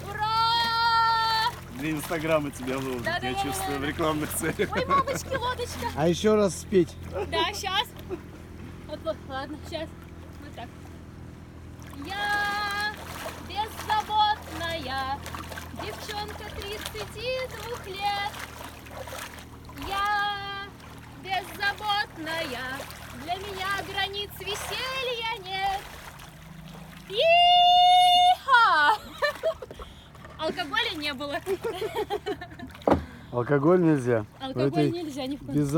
Ура! Для инстаграма тебя выложат, я Да-да-да-да-да. чувствую, в рекламных целях. Ой, мамочки, лодочка. А еще раз спеть. Да, сейчас. Вот, ладно, сейчас. Вот так. Я беззаботная девчонка 32 лет. Я беззаботная, для меня границ веселья нет. И-ха! Алкоголя не было. Алкоголь нельзя. Алкоголь нельзя ни в коем Без